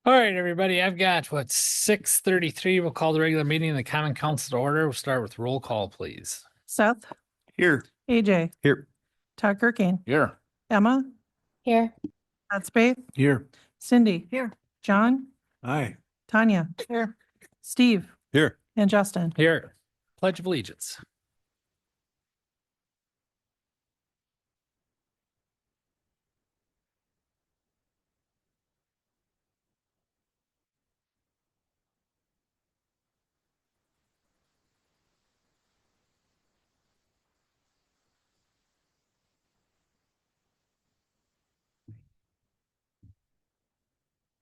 All right, everybody, I've got 6:33. We'll call the regular meeting of the Common Council to order. We'll start with roll call, please. Seth, Here. AJ, Here. Todd Kirkane, Here. Emma, Here. Todd Spade, Here. Cindy. Here. John, Aye. Tanya. Here. Steve Here. and Justin. Here, Pledge of Allegiance.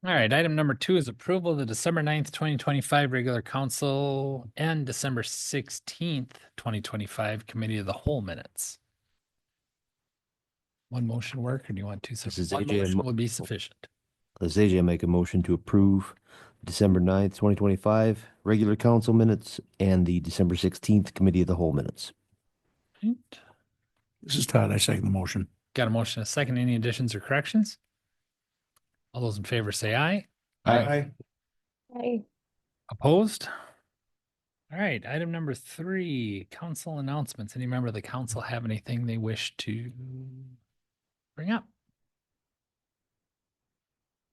All right, item number 2 is approval of the December 9th, 2025 regular council and December 16th, 2025 committee of the whole minutes. One motion work, or do you want two? This is One AJ. motion would be sufficient. Let's AJ make a motion to approve December 9th, 2025 regular council minutes and the December 16th committee of the whole minutes. Right. This is Todd. I second the motion. Got a motion, a second. Any additions or corrections? All those in favor say aye. Aye. Aye. Opposed? All right, item number 3, council announcements. Any member of the council have anything they wish to bring up?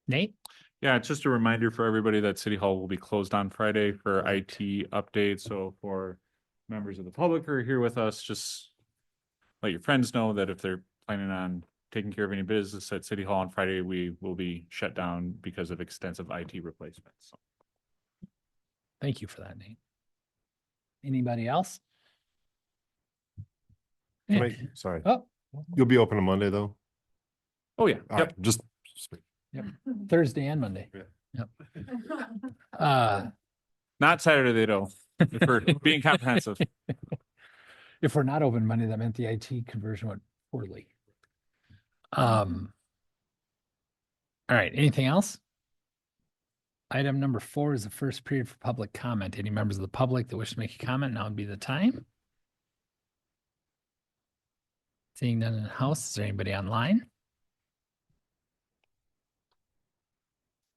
Nate? Yeah, it's just a reminder for everybody that City Hall will be closed on Friday for IT updates. So for members of the public who are here with us, just let your friends know that if they're planning on taking care of any business at City Hall on Friday, we will be shut down because of extensive IT replacements. Thank you for that, Nate. Anybody else? Wait, sorry. Oh, You'll be open on Monday though? Oh, yeah. All Yep. right, just Thursday and Monday. Yeah. Yep. Not Saturday though, if we're being comprehensive. If we're not open Monday, that meant the IT conversion went poorly. All right, anything else? Item number 4 is the first period for public comment. Any members of the public that wish to make a comment, now would be the time. Seeing none in the house, is there anybody online?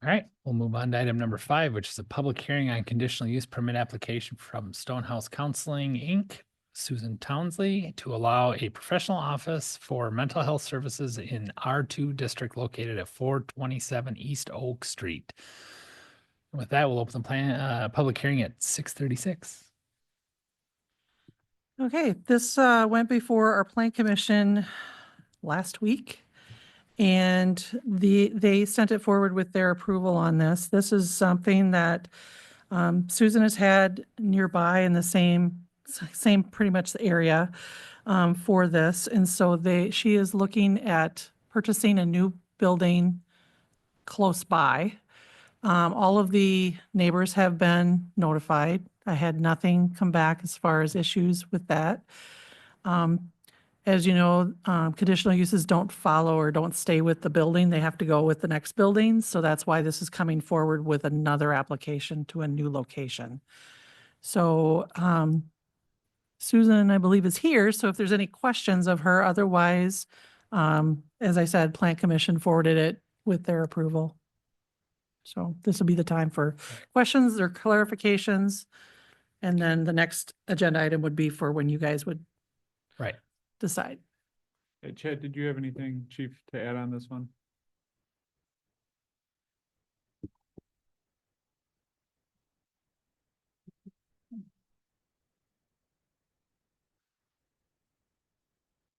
All right, we'll move on to item number 5, which is a public hearing on conditional use permit application from Stonehouse Counseling, Inc., Susan Townsley, to allow a professional office for mental health services in R2 district located at 427 East Oak Street. With that, we'll open the public hearing at 6:36. Okay, this went before our plan commission last week. And they sent it forward with their approval on this. This is something that Susan has had nearby in the same pretty much the area for this. And so she is looking at purchasing a new building close by. All of the neighbors have been notified. I had nothing come back as far as issues with that. As you know, conditional uses don't follow or don't stay with the building. They have to go with the next building. So that's why this is coming forward with another application to a new location. So Susan, I believe, is here. So if there's any questions of her, otherwise, as I said, Plan Commission forwarded it with their approval. So this will be the time for questions or clarifications. And then the next agenda item would be for when you guys would decide. Hey, Chad, did you have anything, Chief, to add on this one?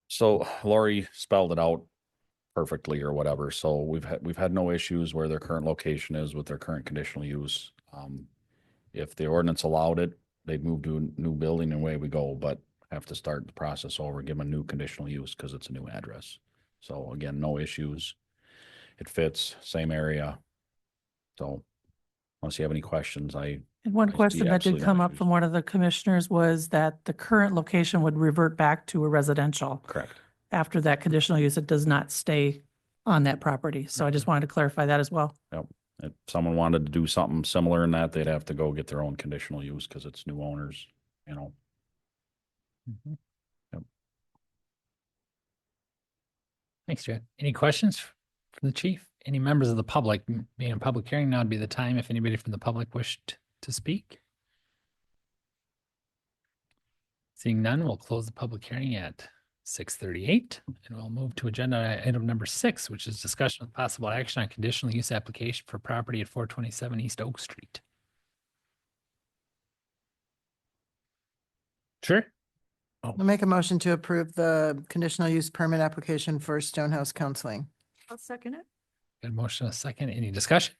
So Lori spelled it out perfectly or whatever. So we've had no issues where their current location is with their current conditional use. If the ordinance allowed it, they'd move to a new building and away we go, but have to start the process over, give them a new conditional use because it's a new address. So again, no issues. It fits, same area. So unless you have any questions, And one I see question that did absolutely no come up issues. from one of the commissioners was that the current location would revert back to a residential. correct. After that conditional use, it does not stay on that property. So I just wanted to clarify that as well. If someone wanted to do something similar in that, they'd have to go get their own conditional use because it's new owners, you know. Mhm. Yep. Thanks, Chad. Any questions from the chief? any members of the public, being a public hearing, now would be the time if anybody from the public wished to speak. Seeing none, we'll close the public hearing at 6:38, and we'll move to agenda item number 6, which is discussion with possible action on conditional use application for property at 427 East Oak Street. Sure. I'll make a motion to approve the conditional use permit application for Stonehouse Counseling. I'll second it. Got a motion, a second. Any discussion?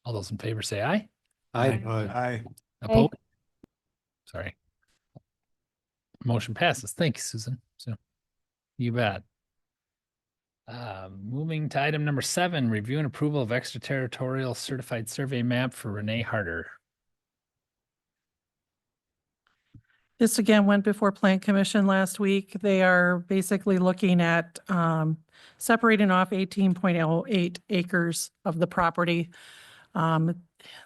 All those in favor say aye. Aye. Aye. Opposed? Sorry. Motion passes. Thanks, Susan. So you bet. Moving to item number 7, review and approval of extraterritorial certified survey map for Renee Harder. This again went before Plan Commission last week. They are basically looking at separating off 18.08 acres of the property.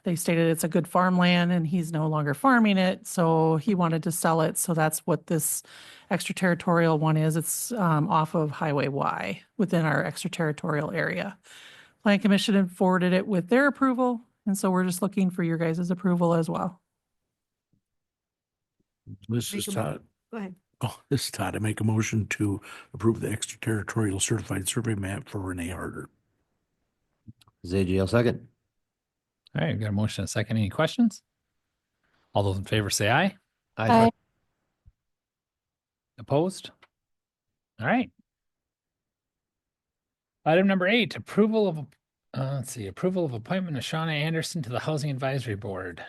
They stated it's a good farmland and he's no longer farming it, so he wanted to sell it. So that's what this extraterritorial one is. It's off of Highway Y within our extraterritorial area. Plan Commission had forwarded it with their approval, and so we're just looking for your guys' approval as well. This is Make a mo- Todd. Go ahead. Oh, this is Todd. I make a motion to approve the extraterritorial certified survey map for Renee Harder. ZJ, second. All right, got a motion, a second. Any questions? All those in favor say aye. Aye. Opposed? All right. Item number 8, approval of, approval of appointment of Shauna Anderson to the Housing Advisory Board.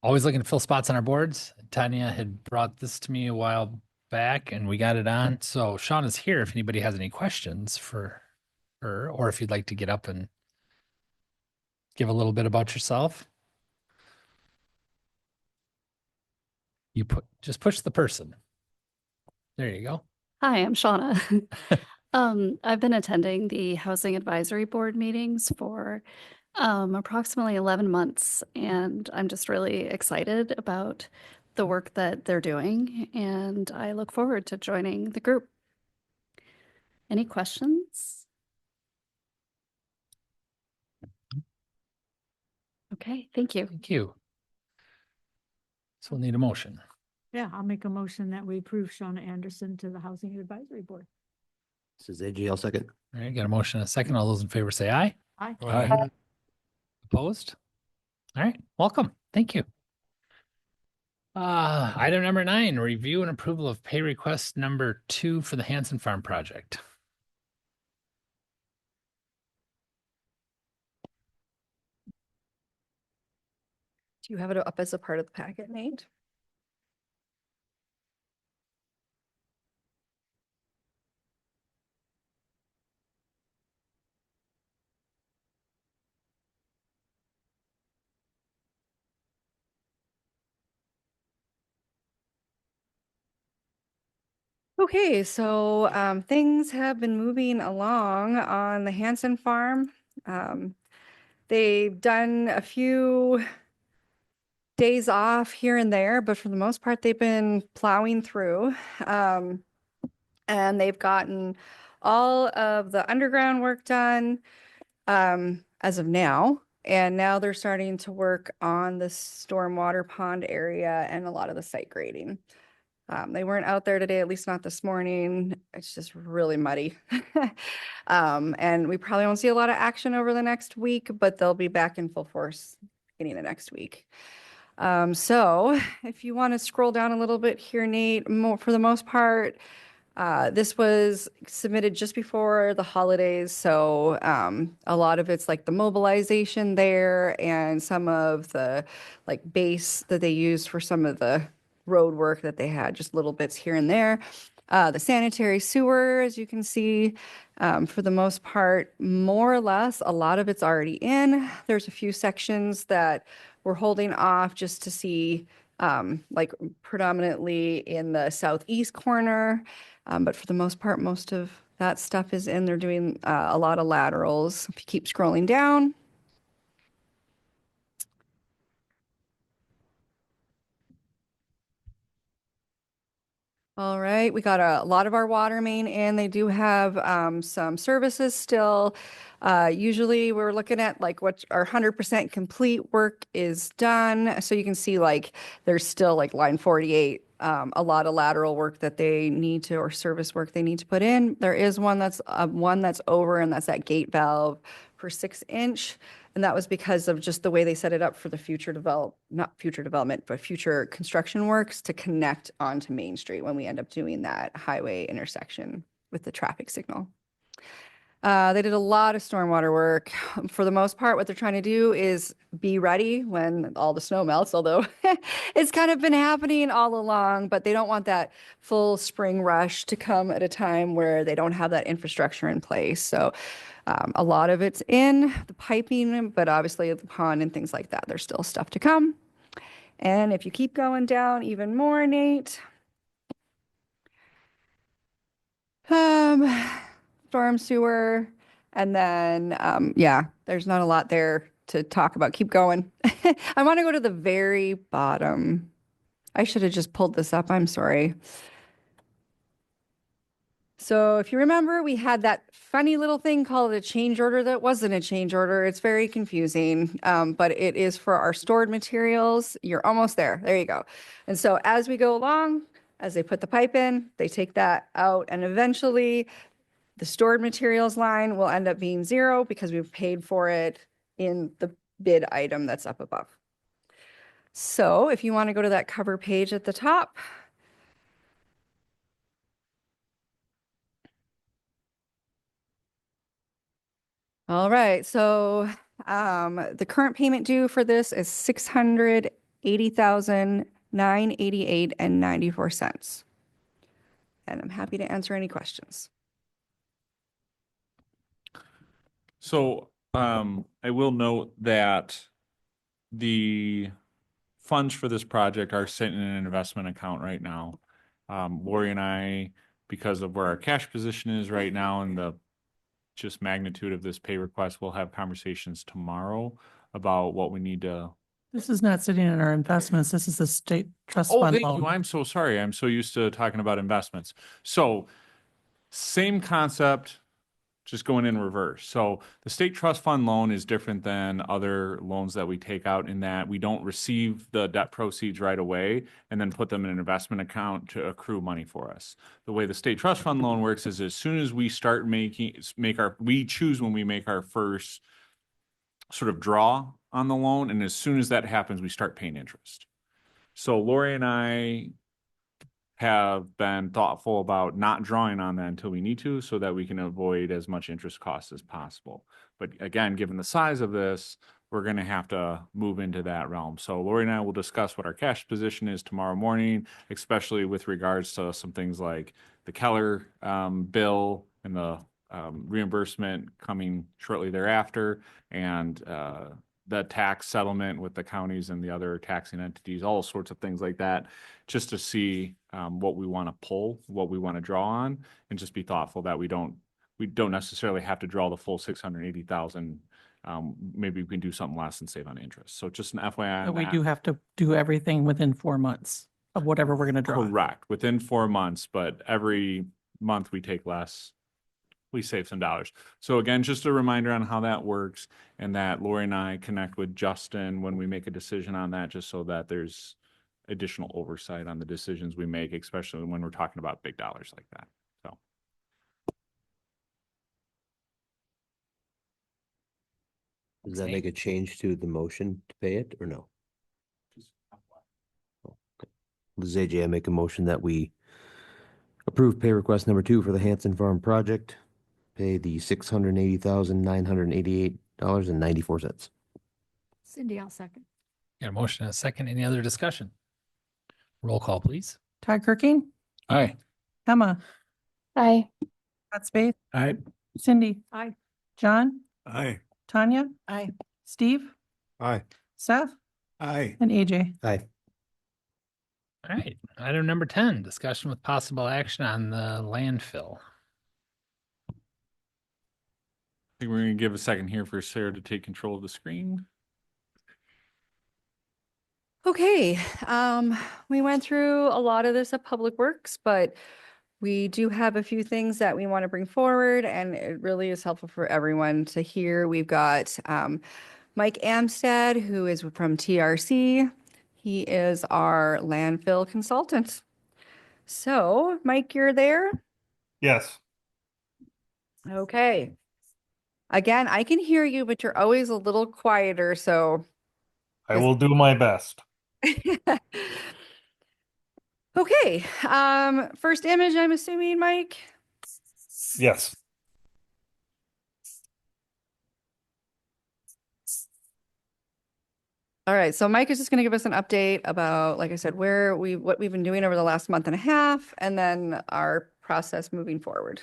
Always looking to fill spots on our boards. Tanya had brought this to me a while back and we got it on. So Shauna's here if anybody has any questions for her, or if you'd like to get up and give a little bit about yourself. Just push the person. There you go. Hi, I'm Shauna. I've been attending the Housing Advisory Board meetings for approximately 11 months, and I'm just really excited about the work that they're doing, and I look forward to joining the group. Any questions? Okay, thank you. Thank you. So we'll need a motion. Yeah, I'll make a motion that we approve Shauna Anderson to the Housing Advisory Board. This is ZJ, second. All right, got a motion, a second. All those in favor say aye. Aye. Aye. Opposed? All right, welcome. Thank you. Item number 9, review and approval of pay request number 2 for the Hanson Farm project. Do you have it up as a part of the packet, Nate? Okay, so things have been moving along on the Hanson farm. They've done a few days off here and there, but for the most part, they've been plowing through. And they've gotten all of the underground work done as of now. And now they're starting to work on the stormwater pond area and a lot of the site grading. They weren't out there today, at least not this morning. It's just really muddy. And we probably won't see a lot of action over the next week, but they'll be back in full force beginning of next week. So if you want to scroll down a little bit here, Nate, for the most part, this was submitted just before the holidays. So a lot of it's like the mobilization there and some of the like base that they used for some of the road work that they had, just little bits here and there. The sanitary sewer, as you can see, for the most part, more or less, a lot of it's already in. There's a few sections that we're holding off just to see, like predominantly in the southeast corner. But for the most part, most of that stuff is in. They're doing a lot of laterals. If you keep scrolling down. All right, we got a lot of our water main in. They do have some services still. Usually we're looking at like what our 100% complete work is done. So you can see like there's still like line 48, a lot of lateral work that they need to, or service work they need to put in. There is one that's over, and that's that gate valve per 6-inch. And that was because of just the way they set it up for the not future development, but future construction works to connect onto Main Street when we end up doing that highway intersection with the traffic signal. They did a lot of stormwater work. For the most part, what they're trying to do is be ready when all the snow melts, although it's kind of been happening all along, but they don't want that full spring rush to come at a time where they don't have that infrastructure in place. So a lot of it's in the piping, but obviously the pond and things like that, there's still stuff to come. And if you keep going down even more, Nate, storm sewer, and then, yeah, there's not a lot there to talk about. Keep going. I want to go to the very bottom. I should have just pulled this up. I'm sorry. So if you remember, we had that funny little thing called a change order that wasn't a change order. It's very confusing, but it is for our stored materials. You're almost there. There you go. And so as we go along, as they put the pipe in, they take that out, and eventually the stored materials line will end up being 0 because we've paid for it in the bid item that's up above. So if you want to go to that cover page at the top, all right, so the current payment due for this is $680,988.94. And I'm happy to answer any questions. So I will note that the funds for this project are sitting in an investment account right now. Lori and I, because of where our cash position is right now and the just magnitude of this pay request, we'll have conversations tomorrow about what we need to. This is not sitting in our investments. This is the state trust Oh, fund thank loan. you. I'm so sorry. I'm so used to talking about investments. So same concept, just going in reverse. So the state trust fund loan is different than other loans that we take out in that we don't receive the debt proceeds right away and then put them in an investment account to accrue money for us. The way the state trust fund loan works is as soon as we start we choose when we make our first sort of draw on the loan. And as soon as that happens, we start paying interest. So Lori and I have been thoughtful about not drawing on that until we need to so that we can avoid as much interest cost as possible. But again, given the size of this, we're going to have to move into that realm. So Lori and I will discuss what our cash position is tomorrow morning, especially with regards to some things like the Keller bill and the reimbursement coming shortly thereafter, and the tax settlement with the counties and the other taxing entities, all sorts of things like that, just to see what we want to pull, what we want to draw on, and just be thoughtful that we don't necessarily have to draw the full 680,000. Maybe we can do something less and save on interest. So just an FYI. But on we that. do have to do everything within 4 months of whatever we're going to draw. Correct, within 4 months, but every month we take less, we save some dollars. So again, just a reminder on how that works, and that Lori and I connect with Justin when we make a decision on that, just so that there's additional oversight on the decisions we make, especially when we're talking about big dollars like that. So. Does that make a change to the motion to pay it or no? Liz AJ, I make a motion that we approve pay request number 2 for the Hanson Farm project. Pay the $680,988.94. Cindy, I'll second. Got a motion and a second. Any other discussion? Roll call, please. Todd Kirking, Aye. Emma, Aye. Scott Spath, Aye. Cindy, Aye. John, Aye. Tanya, Aye. Steve, Aye. Seth, Aye. and AJ. Aye. All right. Item number 10, discussion with possible action on the landfill. I think we're going to give a second here for Sarah to take control of the screen. Okay, we went through a lot of this at Public Works, but we do have a few things that we want to bring forward, and it really is helpful for everyone to hear. We've got Mike Amstad, who is from TRC. He is our landfill consultant. So, Mike, you're there? Yes. Okay. Again, I can hear you, but you're always a little quieter, so. I will do my best. Okay, first image, I'm assuming, Mike? Yes. All right, so Mike is just going to give us an update about, like I said, what we've been doing over the last month and a half, and then our process moving forward.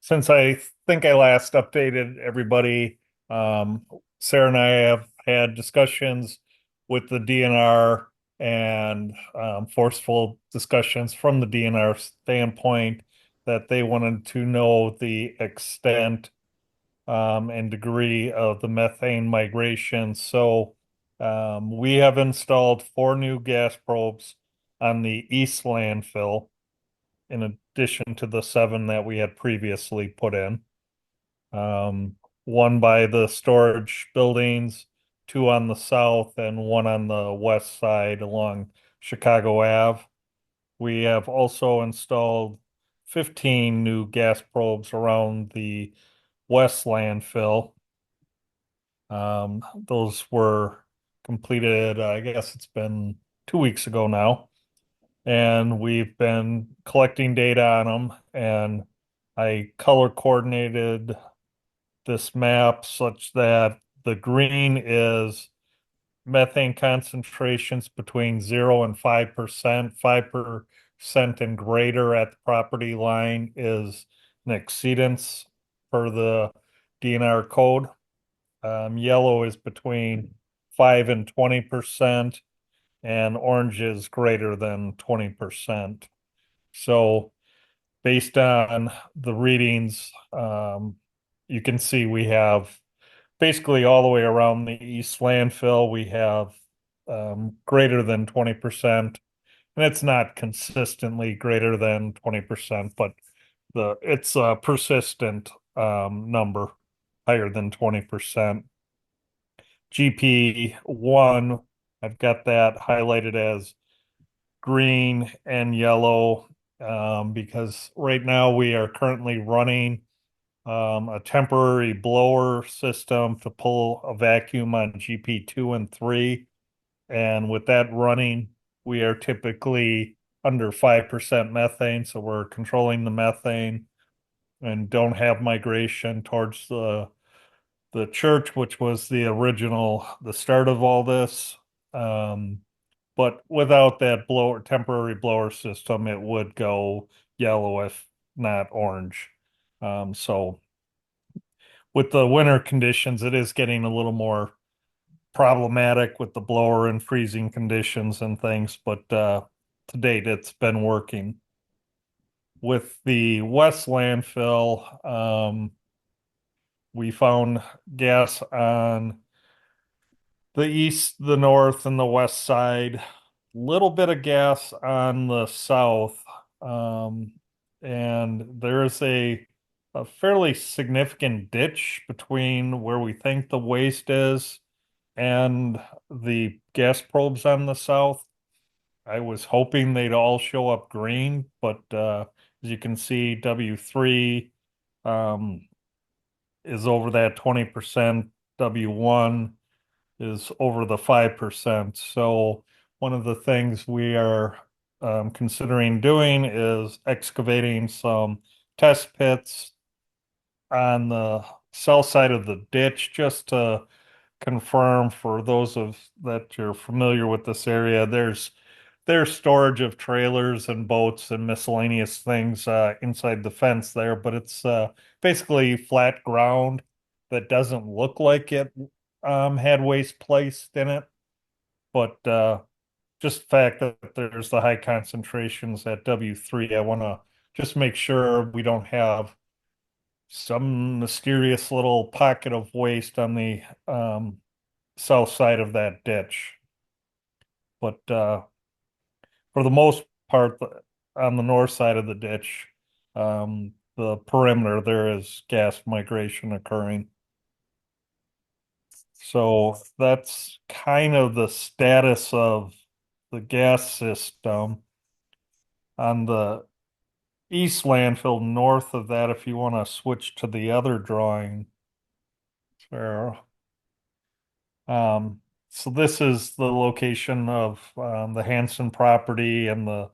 Since I think I last updated everybody, Sarah and I have had discussions with the DNR and forceful discussions from the DNR standpoint that they wanted to know the extent and degree of the methane migration. So we have installed 4 new gas probes on the east landfill, in addition to the 7 that we had previously put in. One by the storage buildings, 2 on the south, and 1 on the west side along Chicago Ave. We have also installed 15 new gas probes around the west landfill. Those were completed, I guess it's been 2 weeks ago now. And we've been collecting data on them, and I color coordinated this map such that the green is methane concentrations between 0 and 5%. 5% and greater at the property line is an exceedance per the DNR code. Yellow is between 5 and 20%, and orange is greater than 20%. So based on the readings, you can see we have basically all the way around the east landfill, we have greater than 20%. And it's not consistently greater than 20%, but it's a persistent number, higher than 20%. GP1, I've got that highlighted as green and yellow because right now we are currently running a temporary blower system to pull a vacuum on GP2 and 3. And with that running, we are typically under 5% methane. So we're controlling the methane and don't have migration towards the church, which was the start of all this. But without that temporary blower system, it would go yellow if not orange. So with the winter conditions, it is getting a little more problematic with the blower and freezing conditions and things, but to date, it's been working. With the west landfill, we found gas on the east, the north, and the west side. Little bit of gas on the south, and there's a fairly significant ditch between where we think the waste is and the gas probes on the south. I was hoping they'd all show up green, but as you can see, W3 is over that 20%. W1 is over the 5%. So one of the things we are considering doing is excavating some test pits on the south side of the ditch just to confirm for those that you're familiar with this area. There's storage of trailers and boats and miscellaneous things inside the fence there, but it's basically flat ground that doesn't look like it had waste placed in it. But just the fact that there's the high concentrations at W3, I want to just make sure we don't have some mysterious little pocket of waste on the south side of that ditch. But for the most part, on the north side of the ditch, the perimeter, there is gas migration occurring. So that's kind of the status of the gas system. On the east landfill north of that, if you want to switch to the other drawing. Sure. So this is the location of the Hanson property and the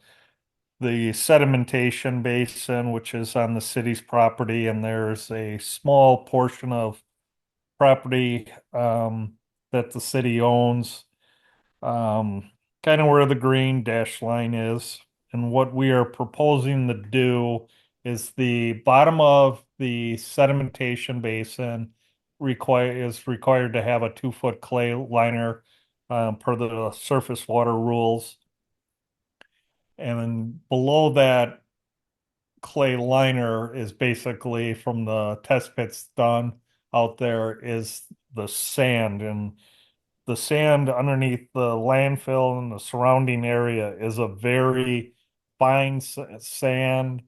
sedimentation basin, which is on the city's property, and there's a small portion of property that the city owns, kind of where the green dash line is. And what we are proposing to do is the bottom of the sedimentation basin is required to have a 2-foot clay liner per the surface water rules. And then below that clay liner is basically from the test pits done out there is the sand, and the sand underneath the landfill and the surrounding area is a very fine sand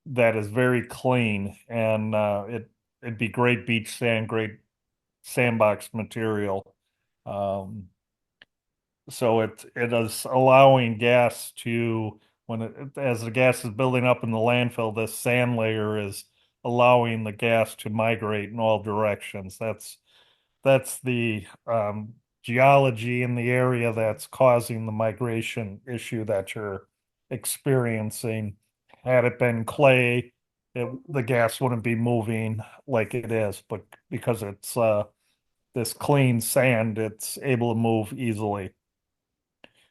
that is very clean, and it'd be great beach sand, great sandbox material. So it is allowing gas to, as the gas is building up in the landfill, this sand layer is allowing the gas to migrate in all directions. That's the geology in the area that's causing the migration issue that you're experiencing. Had it been clay, the gas wouldn't be moving like it is, but because it's this clean sand, it's able to move easily.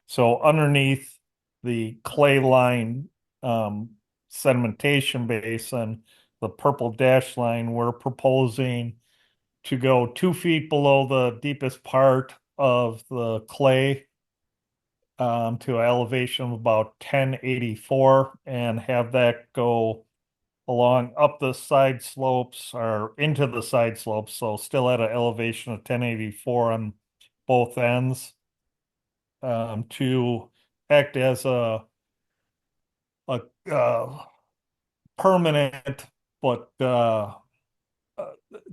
So underneath the clay line sedimentation basin, the purple dash line, we're proposing to go 2 feet below the deepest part of the clay to an elevation of about 1084 and have that go along up the side slopes or into the side slopes. So still at an elevation of 1084 on both ends to act as a permanent, but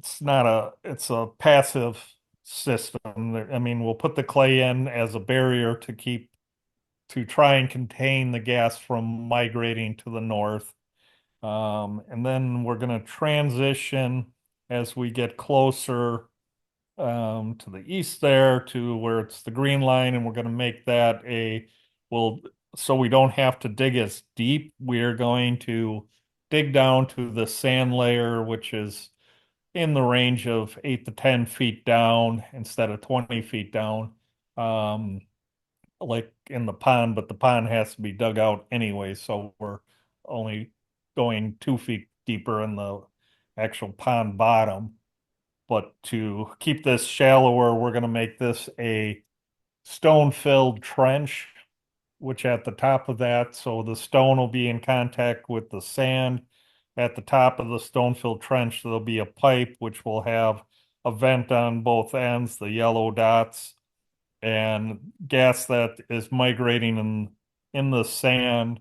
it's a passive system. I mean, we'll put the clay in as a barrier to try and contain the gas from migrating to the north. And then we're going to transition as we get closer to the east there to where it's the green line, and we're going to make that so we don't have to dig as deep. We're going to dig down to the sand layer, which is in the range of 8 to 10 feet down instead of 20 feet down, like in the pond, but the pond has to be dug out anyway, so we're only going 2 feet deeper in the actual pond bottom. But to keep this shallower, we're going to make this a stone-filled trench, which at the top of that, so the stone will be in contact with the sand. At the top of the stone-filled trench, there'll be a pipe which will have a vent on both ends, the yellow dots, and gas that is migrating in the sand.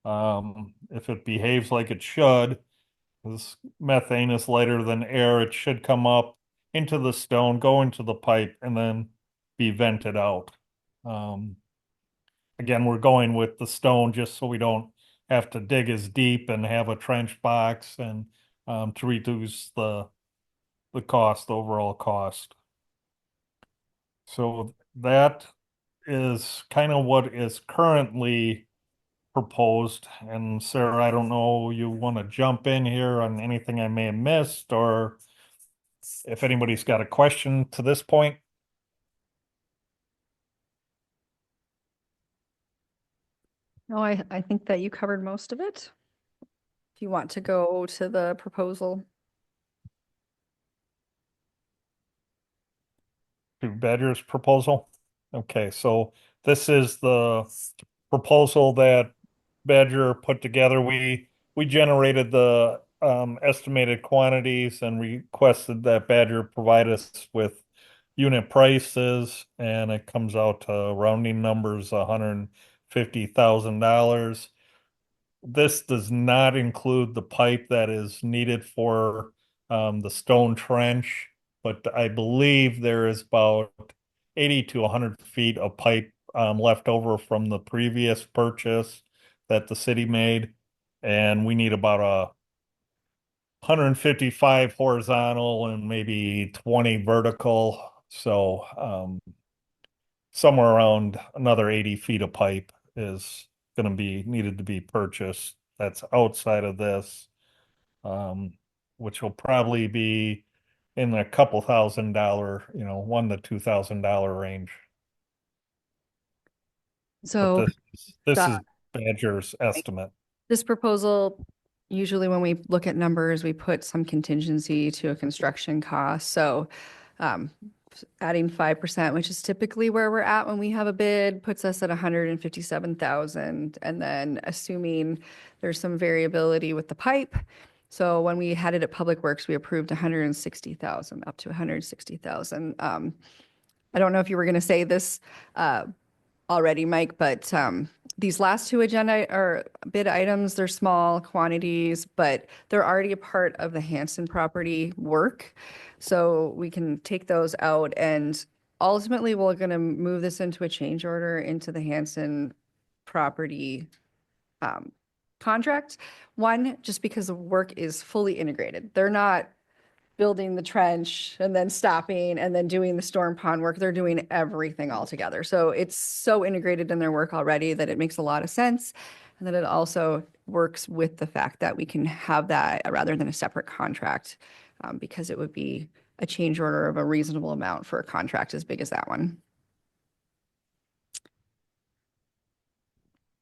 If it behaves like it should, because methane is lighter than air, it should come up into the stone, go into the pipe, and then be vented out. Again, we're going with the stone just so we don't have to dig as deep and have a trench box, and to reduce the overall cost. So that is kind of what is currently proposed. And Sarah, I don't know, you want to jump in here on anything I may have missed, or if anybody's got a question to this point? No, I think that you covered most of it. If you want to go to the proposal. To Badger's proposal? Okay, so this is the proposal that Badger put together. We generated the estimated quantities and requested that Badger provide us with unit prices, and it comes out to rounding numbers, $150,000. This does not include the pipe that is needed for the stone trench, but I believe there is about 80 to 100 feet of pipe left over from the previous purchase that the city made, and we need about a 155 horizontal and maybe 20 vertical. So somewhere around another 80 feet of pipe is going to be needed to be purchased. That's outside of this, which will probably be in a couple $1,000, $1,000 to $2,000 range. So This is that- Badger's estimate. this proposal, usually when we look at numbers, we put some contingency to a construction cost. So adding 5%, which is typically where we're at when we have a bid, puts us at 157,000. And then assuming there's some variability with the pipe. So when we had it at Public Works, we approved 160,000, up to 160,000. I don't know if you were going to say this already, Mike, but these last two agenda or bid items, they're small quantities, but they're already a part of the Hanson property work. So we can take those out, and ultimately we're going to move this into a change order into the Hanson property contract. One, just because the work is fully integrated. They're not building the trench and then stopping and then doing the storm pond work. They're doing everything all together. So it's so integrated in their work already that it makes a lot of sense. And then it also works with the fact that we can have that rather than a separate contract, because it would be a change order of a reasonable amount for a contract as big as that one.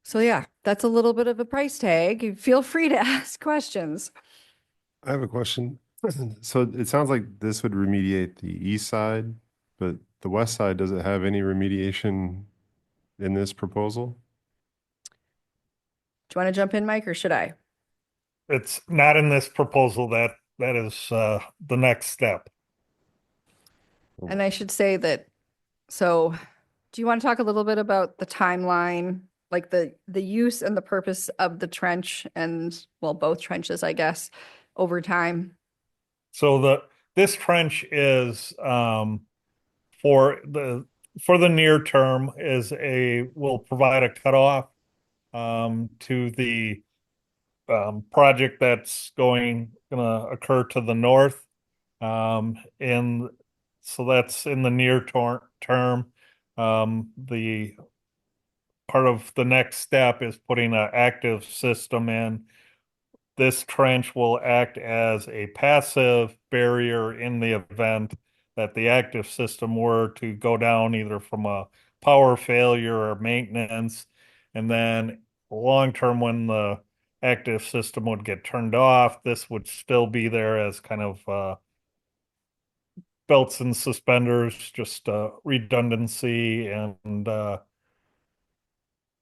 So yeah, that's a little bit of a price tag. Feel free to ask questions. I have a question. So it sounds like this would remediate the east side, but the west side, does it have any remediation in this proposal? Do you want to jump in, Mike, or should I? It's not in this proposal. That is the next step. And I should say that, so do you want to talk a little bit about the timeline, like the use and the purpose of the trench and, well, both trenches, I guess, over time? So this trench is for the near term will provide a cutoff to the project that's gonna occur to the north. And so that's in the near term. The part of the next step is putting an active system in. This trench will act as a passive barrier in the event that the active system were to go down either from a power failure or maintenance. And then long term, when the active system would get turned off, this would still be there as kind of belts and suspenders, just redundancy, and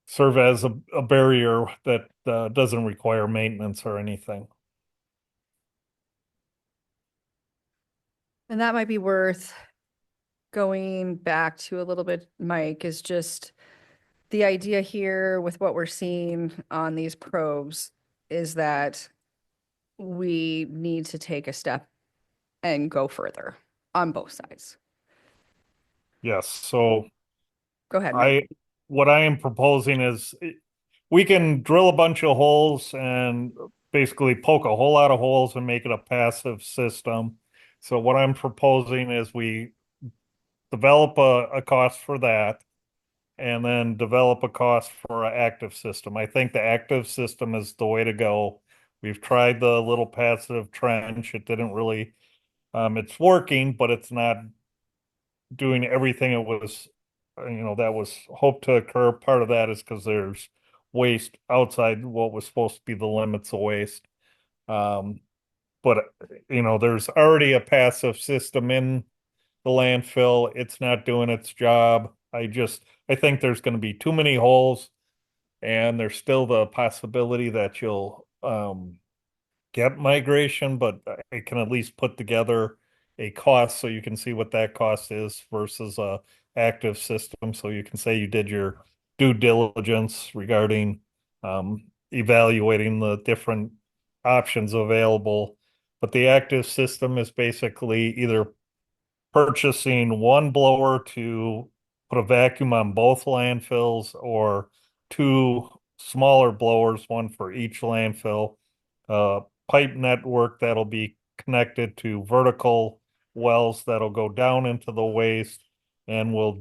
serve as a barrier that doesn't require maintenance or anything. And that might be worth going back to a little bit, Mike, is just the idea here with what we're seeing on these probes is that we need to take a step and go further on both sides. Yes, so Go ahead, Mike. what I am proposing is we can drill a bunch of holes and basically poke a whole lot of holes and make it a passive system. So what I'm proposing is we develop a cost for that and then develop a cost for an active system. I think the active system is the way to go. We've tried the little passive trench. It didn't really, it's working, but it's not doing everything it was, that was hoped to occur. Part of that is because there's waste outside what was supposed to be the limits of waste. But there's already a passive system in the landfill. It's not doing its job. I think there's going to be too many holes, and there's still the possibility that you'll get migration, but I can at least put together a cost so you can see what that cost is versus a active system. So you can say you did your due diligence regarding evaluating the different options available. But the active system is basically either purchasing one blower to put a vacuum on both landfills or two smaller blowers, one for each landfill. Pipe network that'll be connected to vertical wells that'll go down into the waste and uh, will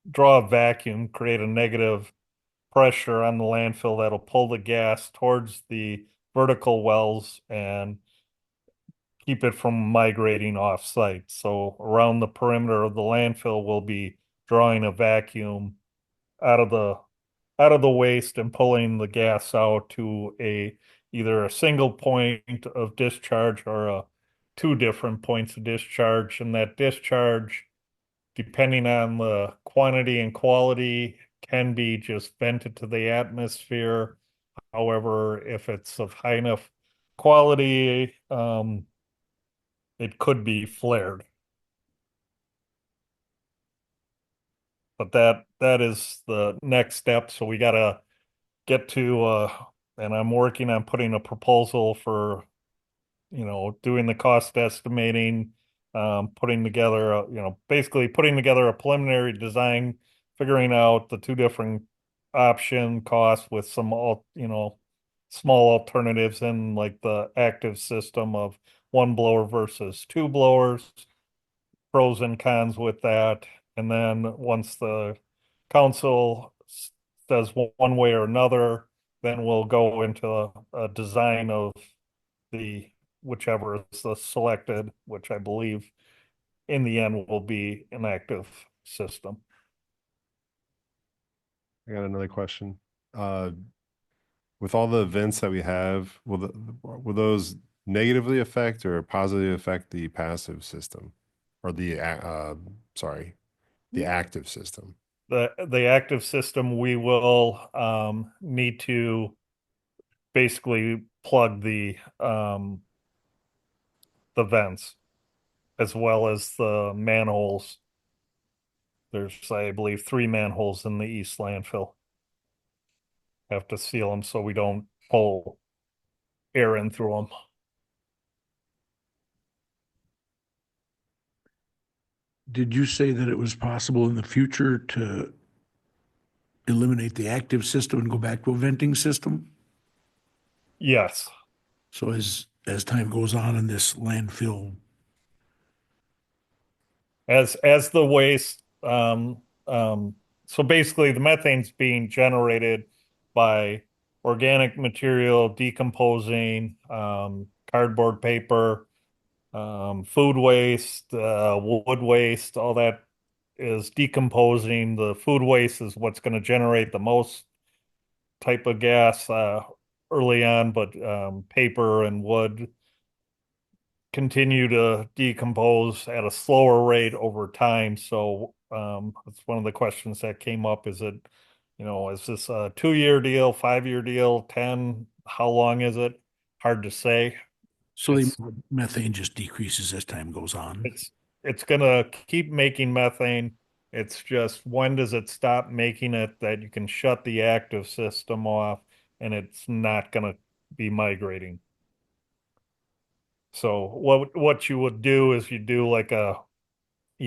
draw a vacuum, create a negative pressure on the landfill that'll pull the gas towards the vertical wells and keep it from migrating off site. So around the perimeter of the landfill, we'll be drawing a vacuum out of the waste and pulling the gas out to either a single point of discharge or two different points of discharge. And that discharge, depending on the quantity and quality, can be just vented to the atmosphere. However, if it's of high enough quality, it could be flared. But that is the next step. So we gotta get to and I'm working on putting a proposal for, doing the cost estimating, putting together, basically putting together a preliminary design, figuring out the two different option costs with some, small alternatives in like the active system of one blower versus two blowers, pros and cons with that. And then once the council says one way or another, then we'll go into a design of whichever is the selected, which I believe in the end will be an active system. I got another question. With all the events that we have, will those negatively affect or positively affect the passive system or the active system? The active system, we will need to basically plug the vents as well as the manholes. There's, I believe, 3 manholes in the east landfill. Have to seal them so we don't pull air in through them. Did you say that it was possible in the future to eliminate the active system and go back to a venting system? Yes. So as time goes on in this landfill, As the waste, so basically the methane's being generated by organic material decomposing, cardboard, paper, food waste, wood waste, all that is decomposing. The food waste is what's going to generate the most type of gas early on, but paper and wood continue to decompose at a slower rate over time. So it's one of the questions that came up. Is it, is this a 2-year deal, 5-year deal, 10? How long is it? Hard to say. so the methane just decreases as time goes on. It's gonna keep making methane. It's just when does it stop making it that you can shut the active system off and it's not gonna be migrating. So what you would do is you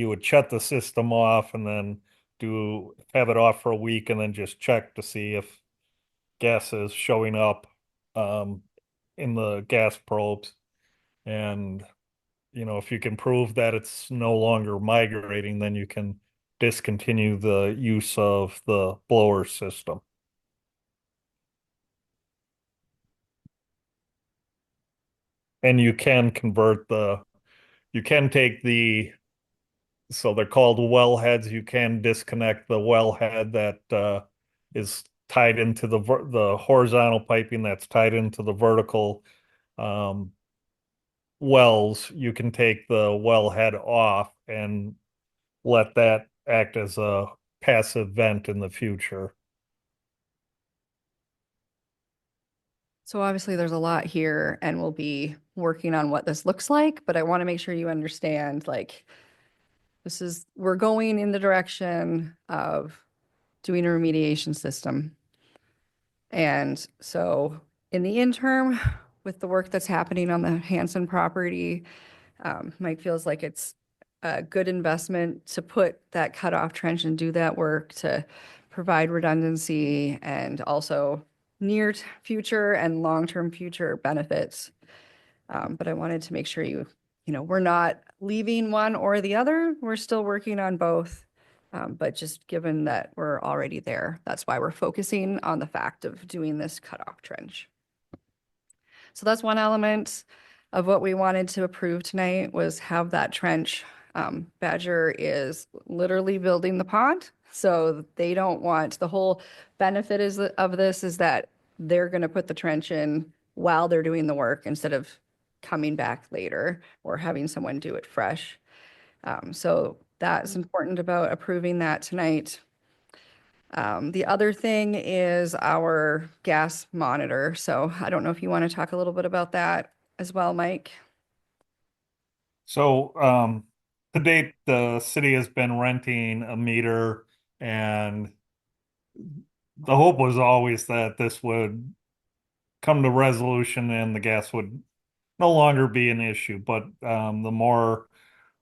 would shut the system off and then have it off for a week and then just check to see if gas is showing up in the gas probes. And if you can prove that it's no longer migrating, then you can discontinue the use of the blower system. And you can so they're called wellheads. You can disconnect the wellhead that is tied into the horizontal piping that's tied into the vertical wells. You can take the wellhead off and let that act as a passive vent in the future. So obviously there's a lot here and we'll be working on what this looks like, but I want to make sure you understand like we're going in the direction of doing a remediation system. And so in the interim, with the work that's happening on the Hanson property, Mike feels like it's a good investment to put that cutoff trench and do that work to provide redundancy and also future and long-term future benefits. But I wanted to make sure we're not leaving one or the other. We're still working on both. But just given that we're already there, that's why we're focusing on the fact of doing this cutoff trench. So that's one element of what we wanted to approve tonight was have that trench. Badger is literally building the pond. So they don't want, the whole benefit of this is that they're going to put the trench in while they're doing the work instead of coming back later or having someone do it fresh. So that's important about approving that tonight. The other thing is our gas monitor. So I don't know if you want to talk a little bit about that as well, Mike. So, to date, the city has been renting a meter, and the hope was always that this would come to resolution and the gas would no longer be an issue. But the more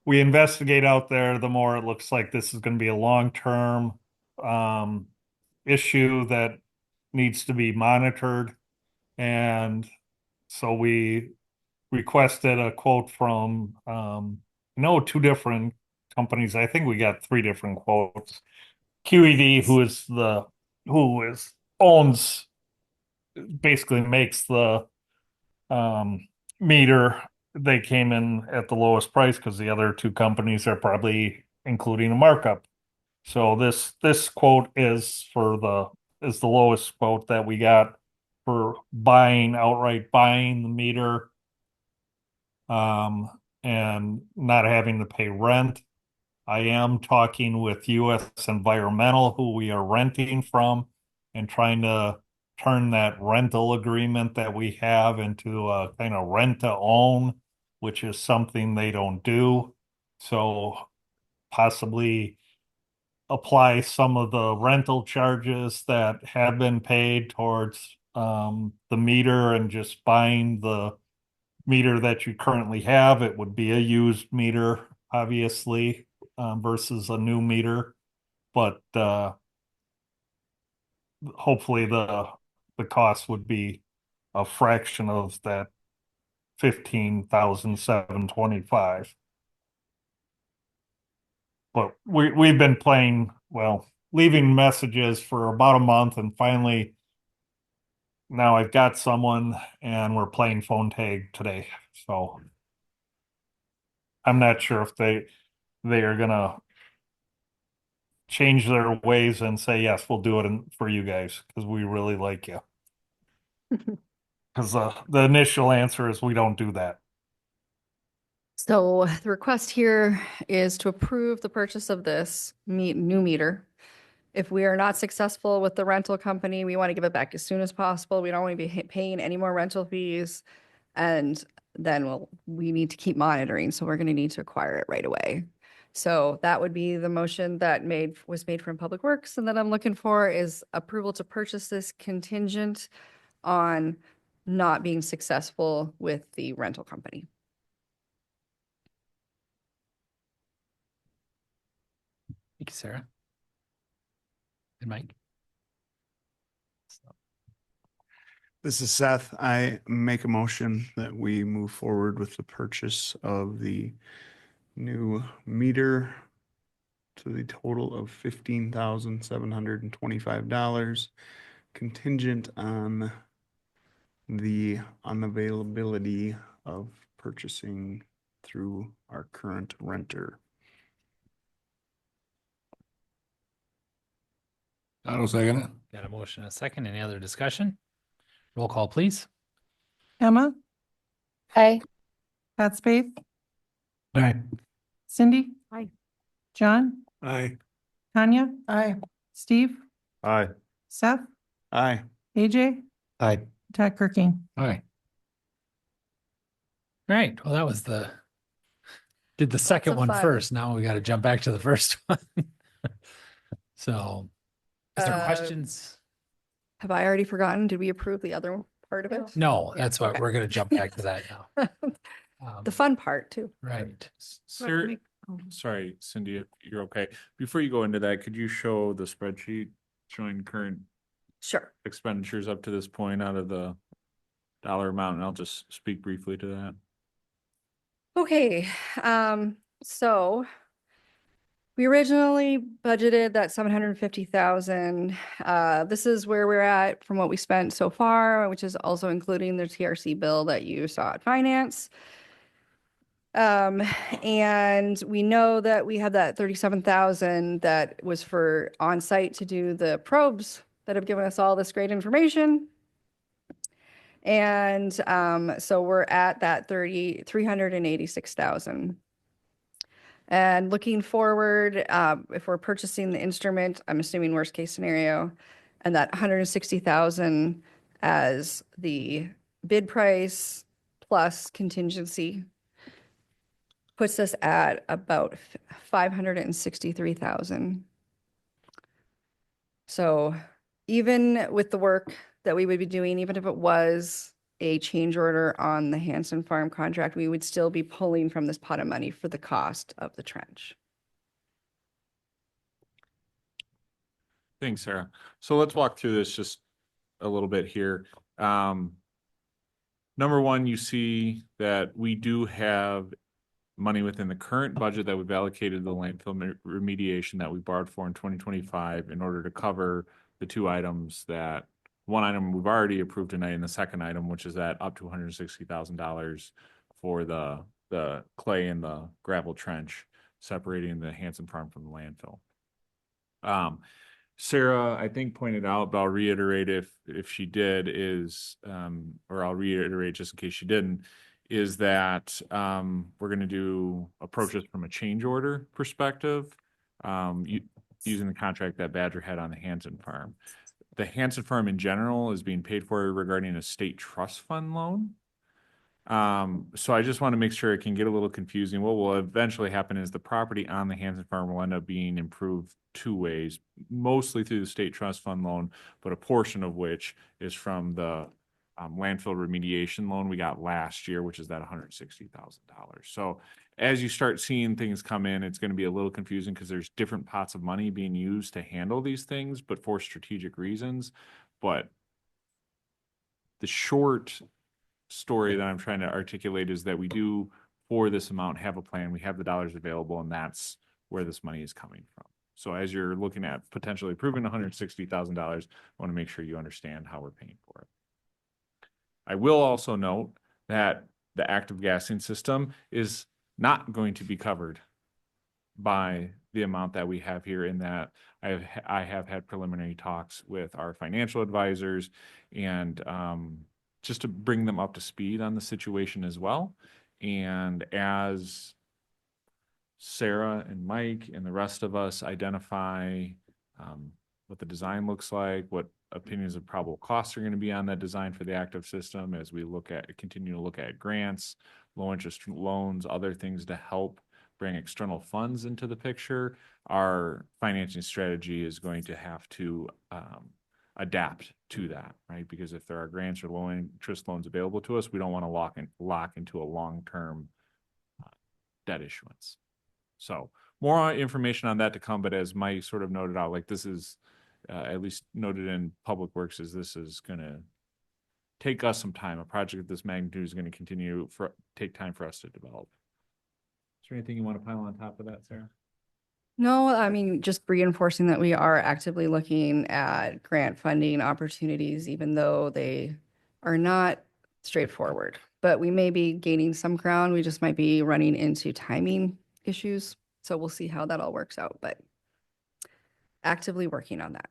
we investigate out there, the more it looks like this is going to be a long-term issue that needs to be monitored. And so we requested a quote from two different companies. I think we got 3 different quotes. QED, basically makes the meter. They came in at the lowest price because the other 2 companies are probably including a markup. So this quote is the lowest quote that we got for outright buying the meter, and not having to pay rent. I am talking with US Environmental, who we are renting from, and trying to turn that rental agreement that we have into a kind of rent to own, which is something they don't do. So possibly apply some of the rental charges that have been paid towards the meter and just buying the meter that you currently have. It would be a used meter, obviously, versus a new meter, but hopefully the cost would be a fraction of that 15,725. But we've been leaving messages for about a month, and finally now I've got someone and we're playing phone tag today. So I'm not sure if they are gonna change their ways and say, yes, we'll do it for you guys because we really like you. Because the initial answer is we don't do that. So the request here is to approve the purchase of this new meter. If we are not successful with the rental company, we want to give it back as soon as possible. We don't want to be paying any more rental fees. And then we need to keep monitoring. So we're going to need to acquire it right away. So that would be the motion that was made from Public Works. And that I'm looking for is approval to purchase this contingent on not being successful with the rental company. Thank you, Sarah. And Mike. This is Seth. I make a motion that we move forward with the purchase of the new meter to the total of $15,725, contingent on the unavailability of purchasing through our current renter. I don't second it. Got a motion and a second. Any other discussion? Roll call, please. Emma, Aye. Pat Spade, Aye. Cindy. Aye. John, Aye. Tanya, Aye. Steve, Aye. Seth, Aye. AJ, Aye. Todd Kirking. Aye. All right, well, that was did the second of one fun. first. Now we got to jump back to the first one. So, is there Uh, questions? Have I already forgotten? Did we approve the other part of it? No, Yeah, that's why okay. we're going to jump back to that now. The fun part too. Right. Sarah, sorry, Cindy, if you're okay. Before you go into that, could you show the spreadsheet showing current Sure. expenditures up to this point out of the dollar amount? And I'll just speak briefly to that. Okay, so we originally budgeted that 750,000. This is where we're at from what we spent so far, which is also including the TRC bill that you saw at finance. And we know that we have that 37,000 that was for on-site to do the probes that have given us all this great information. And so we're at that 386,000. And looking forward, if we're purchasing the instrument, I'm assuming worst case scenario, and that 160,000 as the bid price plus contingency puts us at about 563,000. So even with the work that we would be doing, even if it was a change order on the Hanson Farm contract, we would still be pulling from this pot of money for the cost of the trench. Thanks, Sarah. So let's walk through this just a little bit here. Number one, you see that we do have money within the current budget that we've allocated to the landfill remediation that we borrowed for in 2025 in order to cover the two items that one item we've already approved tonight and the second item, which is that up to $160,000 for the clay and the gravel trench separating the Hanson Farm from the landfill. Sarah, I think, pointed out, but I'll reiterate if she did, is or I'll reiterate just in case she didn't, is that we're going to approach this from a change order perspective, using the contract that Badger had on the Hanson Farm. The Hanson Farm in general is being paid for regarding a state trust fund loan. So I just want to make sure it can get a little confusing. What will eventually happen is the property on the Hanson Farm will end up being improved two ways, mostly through the state trust fund loan, but a portion of which is from the landfill remediation loan we got last year, which is that $160,000. So as you start seeing things come in, it's going to be a little confusing because there's different pots of money being used to handle these things, but for strategic reasons. But the short story that I'm trying to articulate is that we do, for this amount, have a plan. We have the dollars available, and that's where this money is coming from. So as you're looking at potentially approving $160,000, I want to make sure you understand how we're paying for it. I will also note that the active gassing system is not going to be covered by the amount that we have here, in that I have had preliminary talks with our financial advisors and just to bring them up to speed on the situation as well. And as Sarah and Mike and the rest of us identify what the design looks like, what opinions of probable costs are going to be on that design for the active system, as we continue to look at grants, low interest loans, other things to help bring external funds into the picture, our financing strategy is going to have to adapt to that, right? Because if there are grants or low interest loans available to us, we don't want to lock into a long-term debt issuance. So more information on that to come, but as Mike sort of noted out, like this is at least noted in Public Works, is this is going to take us some time. A project of this magnitude is going to take time for us to develop. Is there anything you want to pile on top of that, Sarah? No, I mean, just reinforcing that we are actively looking at grant funding opportunities, even though they are not straightforward. But we may be gaining some ground. We just might be running into timing issues. So we'll see how that all works out, but actively working on that.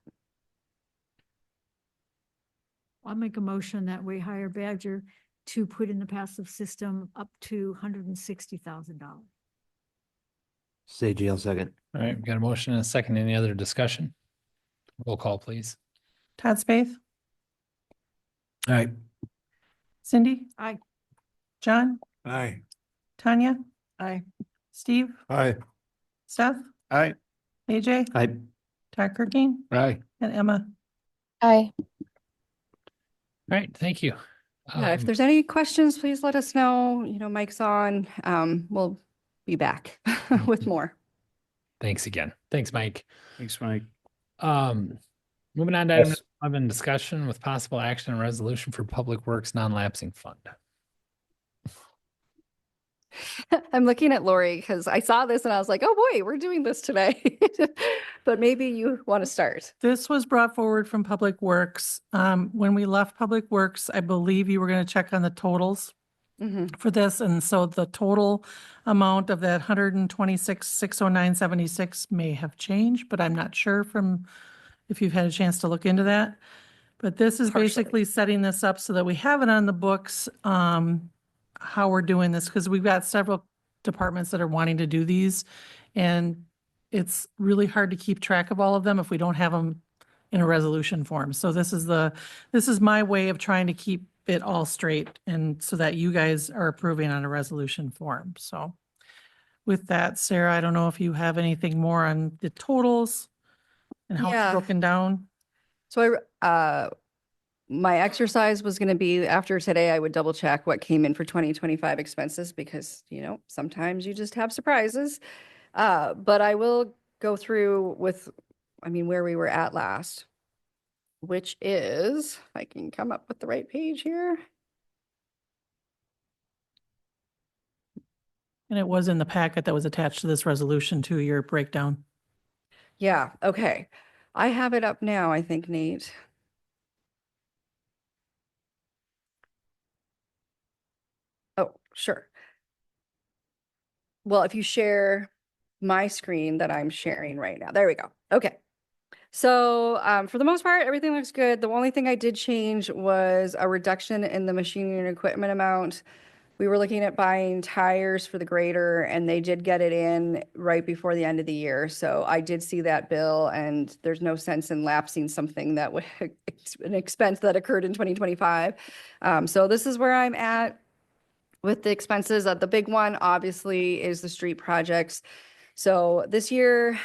I'll make a motion that we hire Badger to put in the passive system up to $160,000. Say JL second. All right, we've got a motion and a second. Any other discussion? Roll call, please. Todd Spaeth, All right. Cindy, Aye. John, Aye. Tanya, Aye. Steve, Aye. Seth, Aye. AJ, Aye. Todd Kirking, Aye. and Emma. Aye. All right, thank you. Yeah, if Um, there's any questions, please let us know. You know, Mike's on. We'll be back with more. Thanks again. Thanks, Mike. Thanks, Mike. Moving on to item Yes. 11, discussion with possible action and resolution for Public Works non-lapsing fund. I'm looking at Lori because I saw this and I was like, oh boy, we're doing this today. But maybe you want to start. This was brought forward from Public Works. When we left Public Works, I believe you were going to check on the totals Mhm. for this. And so the total amount of that 126,609.76 may have changed, but I'm not sure from if you've had a chance to look into that. But this is Partially. basically setting this up so that we have it on the books, how we're doing this, because we've got several departments that are wanting to do these. And it's really hard to keep track of all of them if we don't have them in a resolution form. So this is my way of trying to keep it all straight and so that you guys are approving on a resolution form. So with that, Sarah, I don't know if you have anything more on the totals and how Yeah. it's broken down. So my exercise was going to be after today, I would double check what came in for 2025 expenses because, you know, sometimes you just have surprises. But I will go through with, where we were at last, which is, if I can come up with the right page here. And it was in the packet that was attached to this resolution to your breakdown. Yeah, okay. I have it up now, I think, Nate. Oh, sure. Well, if you share my screen that I'm sharing right now, there we go. Okay. So for the most part, everything looks good. The only thing I did change was a reduction in the machinery and equipment amount. We were looking at buying tires for the grader and they did get it in right before the end of the year. So I did see that bill and there's no sense in lapsing something that was an expense that occurred in 2025. So this is where I'm at with the expenses. The big one obviously is the street projects. So this year,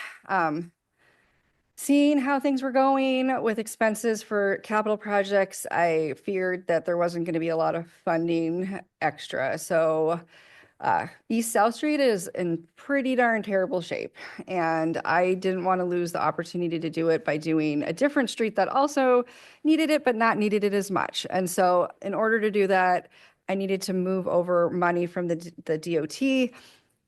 seeing how things were going with expenses for capital projects, I feared that there wasn't going to be a lot of funding extra. So East South Street is in pretty darn terrible shape. And I didn't want to lose the opportunity to do it by doing a different street that also needed it, but not needed it as much. And so in order to do that, I needed to move over money from the DOT.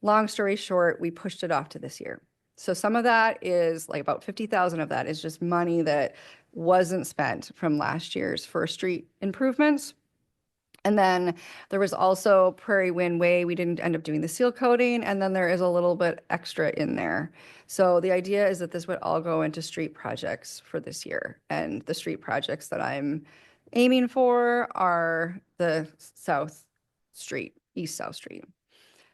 Long story short, we pushed it off to this year. So some of that is like about 50,000 of that is just money that wasn't spent from last year's First Street improvements. And then there was also Prairie Wind Way. We didn't end up doing the seal coating. And then there is a little bit extra in there. So the idea is that this would all go into street projects for this year. And the street projects that I'm aiming for are the South Street, East South Street.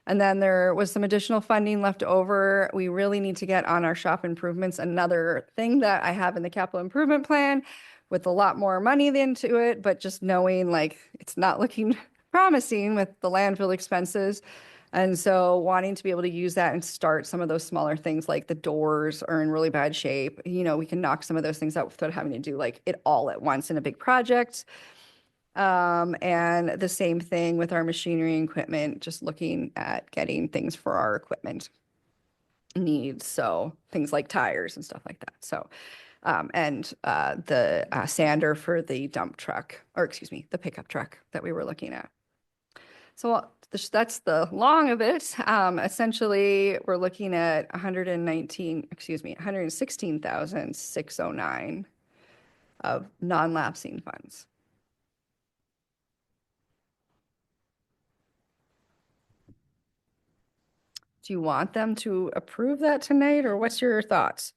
And then there was some additional funding left over. We really need to get on our shop improvements. Another thing that I have in the capital improvement plan with a lot more money into it, but just knowing like it's not looking promising with the landfill expenses. And so wanting to be able to use that and start some of those smaller things like the doors are in really bad shape. You know, we can knock some of those things out without having to do like it all at once in a big project. And the same thing with our machinery and equipment, just looking at getting things for our equipment needs. So things like tires and stuff like that. So, and the sander for the dump truck, or excuse me, the pickup truck that we were looking at. So that's the long of it. Essentially, we're looking at 116,609 of non-lapsing funds. Do you want them to approve that tonight, or what's your thoughts?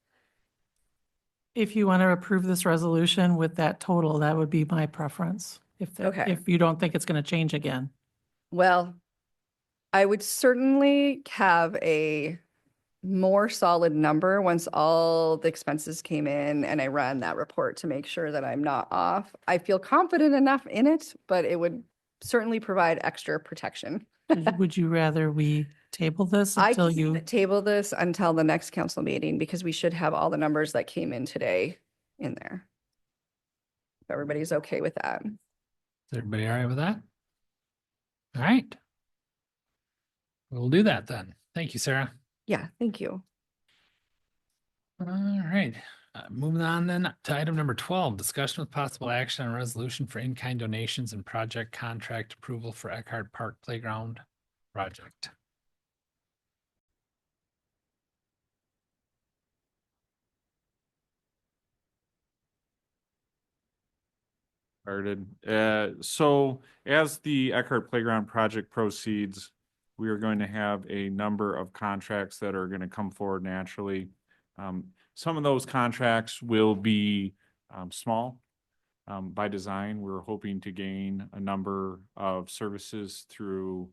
If you want to approve this resolution with that total, that would be my preference. Okay. If you don't think it's going to change again. Well, I would certainly have a more solid number once all the expenses came in and I ran that report to make sure that I'm not off. I feel confident enough in it, but it would certainly provide extra protection. Would you rather we table this I until can you? table this until the next council meeting because we should have all the numbers that came in today in there. If everybody's okay with that. Is everybody all right with that? All right. We'll do that then. Thank you, Sarah. Yeah, thank you. All right. Moving on then to item number 12, discussion with possible action on resolution for in-kind donations and project contract approval for Eckhart Park Playground project. Started. So as the Eckhart Playground project proceeds, we are going to have a number of contracts that are going to come forward naturally. Some of those contracts will be small. By design, we're hoping to gain a number of services through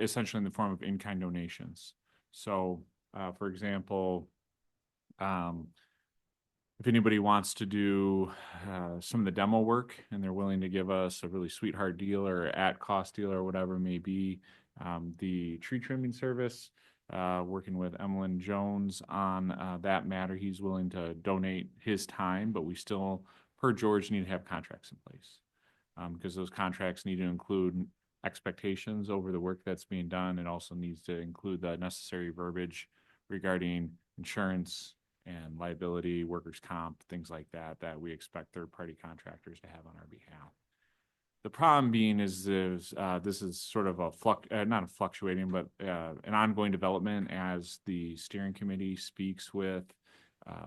essentially in the form of in-kind donations. So, for example, if anybody wants to do some of the demo work and they're willing to give us a really sweetheart deal or at cost deal or whatever it may be, the tree trimming service, working with Emlyn Jones on that matter, he's willing to donate his time, but we still, per George, need to have contracts in place. Because those contracts need to include expectations over the work that's being done. It also needs to include the necessary verbiage regarding insurance and liability, workers' comp, things like that, that we expect third-party contractors to have on our behalf. The problem being is this is sort of a not a fluctuating, but an ongoing development as the steering committee speaks with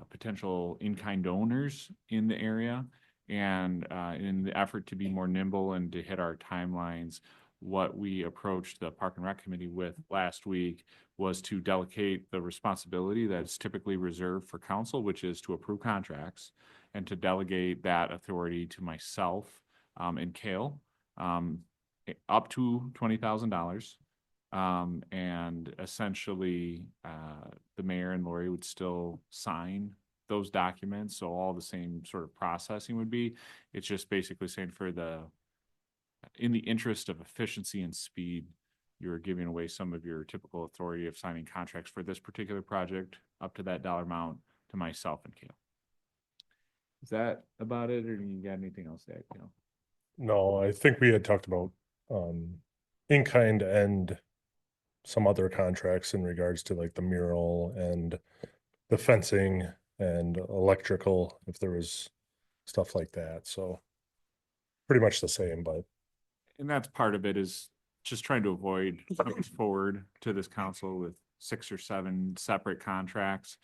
potential in-kind donors in the area. And in the effort to be more nimble and to hit our timelines, what we approached the Park and Rec Committee with last week was to delegate the responsibility that's typically reserved for council, which is to approve contracts, and to delegate that authority to myself and Kale up to $20,000. And essentially, the mayor and Lori would still sign those documents. So all the same sort of processing would be. It's just basically saying in the interest of efficiency and speed, you're giving away some of your typical authority of signing contracts for this particular project up to that dollar amount to myself and Kale. Is that about it, or do you got anything else to add, Kale? No, I think we had talked about in kind and some other contracts in regards to like the mural and the fencing and electrical, if there was stuff like that. So pretty much the same, but. And that's part of it, is just trying to avoid coming forward to this council with 6 or 7 separate contracts.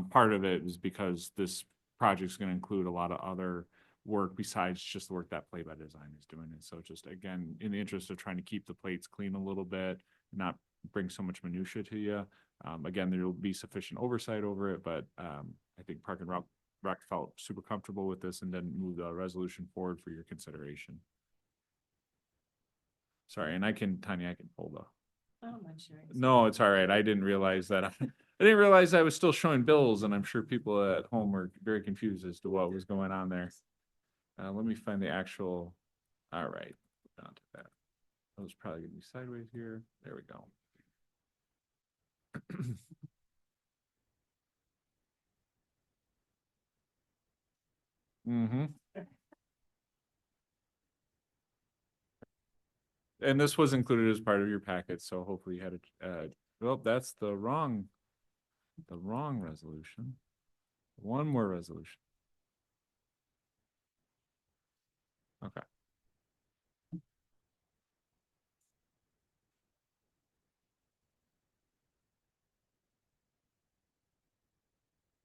Part of it is because this project is going to include a lot of other work besides just the work that Play by Design is doing. And so just, again, in the interest of trying to keep the plates clean a little bit, not bring so much minutia to you. Again, there will be sufficient oversight over it, but I think Park and Rec felt super comfortable with this and then moved the resolution forward for your consideration. Sorry, and Tanya, I can pull the. Oh, my sure. No, it's all right. I didn't realize that. I didn't realize I was still showing bills, and I'm sure people at home were very confused as to what was going on there. Let me find the actual. All right, down to that. That was probably gonna be sideways here. There we go. Mm-hmm. And this was included as part of your packet, so hopefully you had well, that's the wrong resolution. One more resolution. Okay.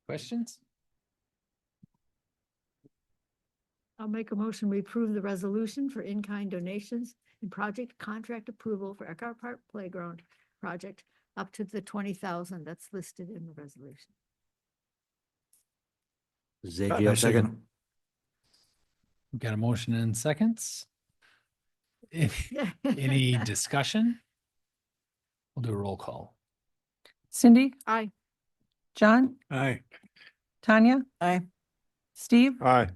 Questions? I'll make a motion, we approve the resolution for in-kind donations and project contract approval for Eckhart Park Playground project up to the 20,000 that's listed in the resolution. ZJ, I'll second. We've got a motion in seconds. Any discussion? We'll do a roll call. Cindy, Aye. John, Aye. Tanya, Aye. Steve, Aye.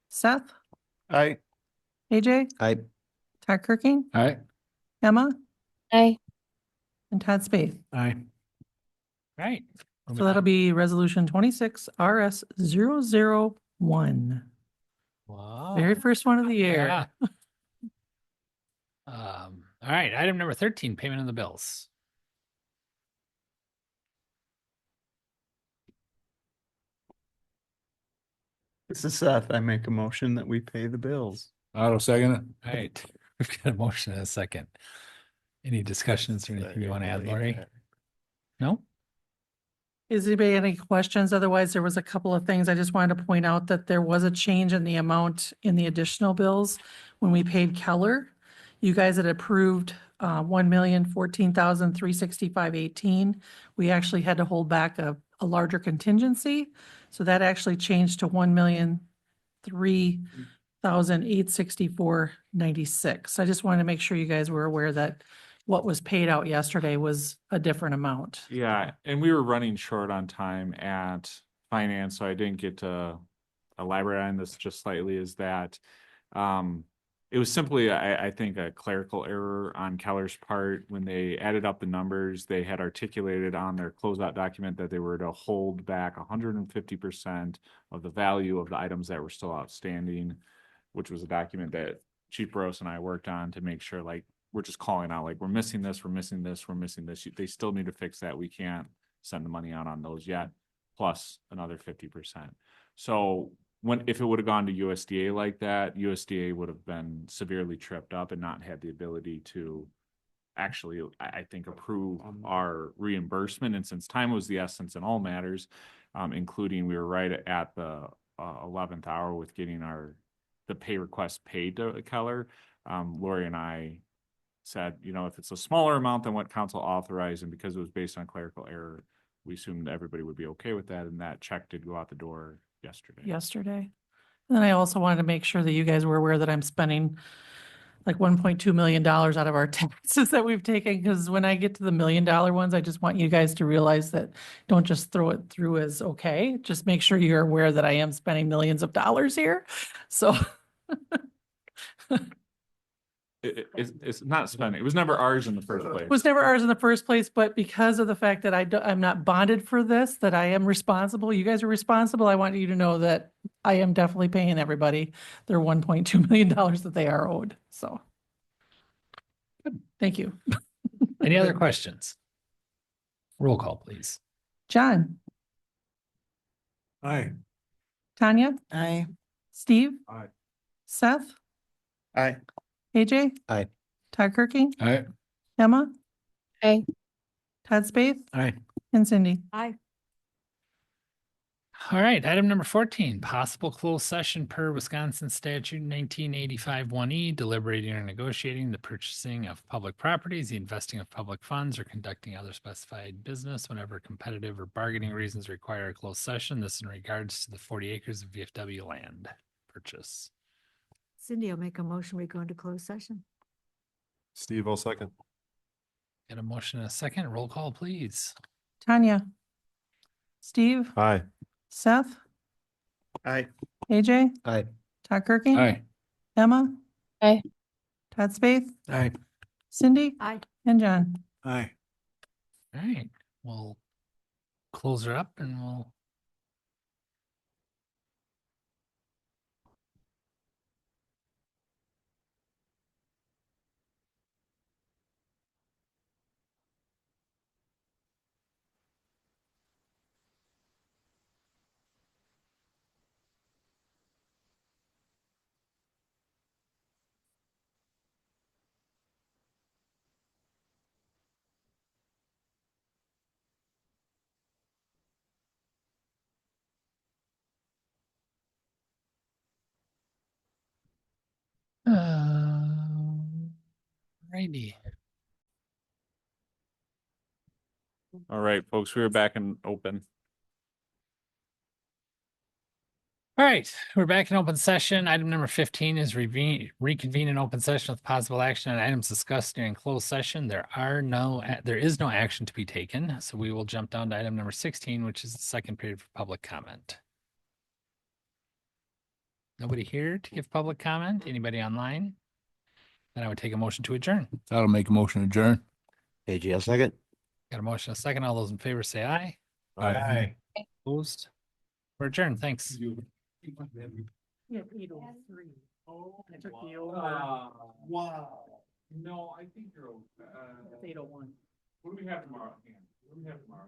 Seth, Aye. AJ, Aye. Todd Kirking, Aye. Emma, Aye. and Todd Spath. Aye. Right. So that'll be resolution 26 RS 001. Wow. Very first one of the year. Yeah. All right, item number 13, payment of the bills. This is Seth. I make a motion that we pay the bills. I'll second it. All right, we've got a motion and a second. Any discussions or anything you want to add, Lori? No? Is anybody any questions? Otherwise, there was a couple of things. I just wanted to point out that there was a change in the amount in the additional bills when we paid Keller. You guys had approved 1,014,365.18. We actually had to hold back a larger contingency. So that actually changed to 1,003,864.96. I just wanted to make sure you guys were aware that what was paid out yesterday was a different amount. Yeah, and we were running short on time at finance, so I didn't get to elaborate on this just slightly, is that it was simply, I think, a clerical error on Keller's part. When they added up the numbers, they had articulated on their closeout document that they were to hold back 150% of the value of the items that were still outstanding, which was a document that Chief Burrows and I worked on to make sure, like, we're just calling out, like, we're missing this, we're missing this, we're missing this. They still need to fix that. We can't send the money out on those yet, plus another 50%. So if it would have gone to USDA like that, USDA would have been severely tripped up and not had the ability to actually, I think, approve our reimbursement. And since time was the essence in all matters, including we were right at the 11th hour with getting the pay request paid to Keller, Lori and I said, if it's a smaller amount than what council authorized, and because it was based on clerical error, we assumed everybody would be okay with that, and that check did go out the door yesterday. And then I also wanted to make sure that you guys were aware that I'm spending like $1.2 million out of our taxes that we've taken, because when I get to the $1 million ones, I just want you guys to realize that don't just throw it through as okay. Just make sure you're aware that I am spending millions of dollars here. So It's not spending. It was never ours in the first place. it was never ours in the first place, but because of the fact that I'm not bonded for this, that I am responsible, you guys are responsible. I want you to know that I am definitely paying everybody their $1.2 million that they are owed. So. Thank you. Any other questions? Roll call, please. John, Aye. Tanya, Aye. Steve, Aye. Seth, Aye. AJ. Aye. Todd Kirking, Aye. Emma, Aye. Todd Spath, Aye. and Cindy. Aye. All right, item number 14, possible closed session per Wisconsin statute 1985 1E, deliberating or negotiating the purchasing of public properties, the investing of public funds, or conducting other specified business whenever competitive or bargaining reasons require a closed session. This in regards to the 40 acres of VFW land purchase. Cindy, I'll make a motion. We go into closed session. Steve, I'll second. Get a motion and a second. Roll call, please. Tanya, Steve, Aye. Seth, Aye. AJ, Aye. Todd Kirking, Aye. Emma, Aye. Todd Spath, Aye. Cindy, Aye. and John. Aye. All right, we'll close her up and we'll. Righty. All right, folks, we are back in open. All right, we're back in open session. Item number 15 is reconvene in open session with possible action on items discussed during closed session. There is no action to be taken, so we will jump down to item number 16, which is the second period for public comment. Nobody here to give public comment? Anybody online? Then I would take a motion to adjourn. That'll make a motion to adjourn. AJ, I'll second. Got a motion, a second. All those in favor say aye. Aye. Opposed? We're adjourned. Thanks. Yeah, 8:03. Oh, I took the wow. No, I think you're, 8:01. what do we have tomorrow? What do we have tomorrow?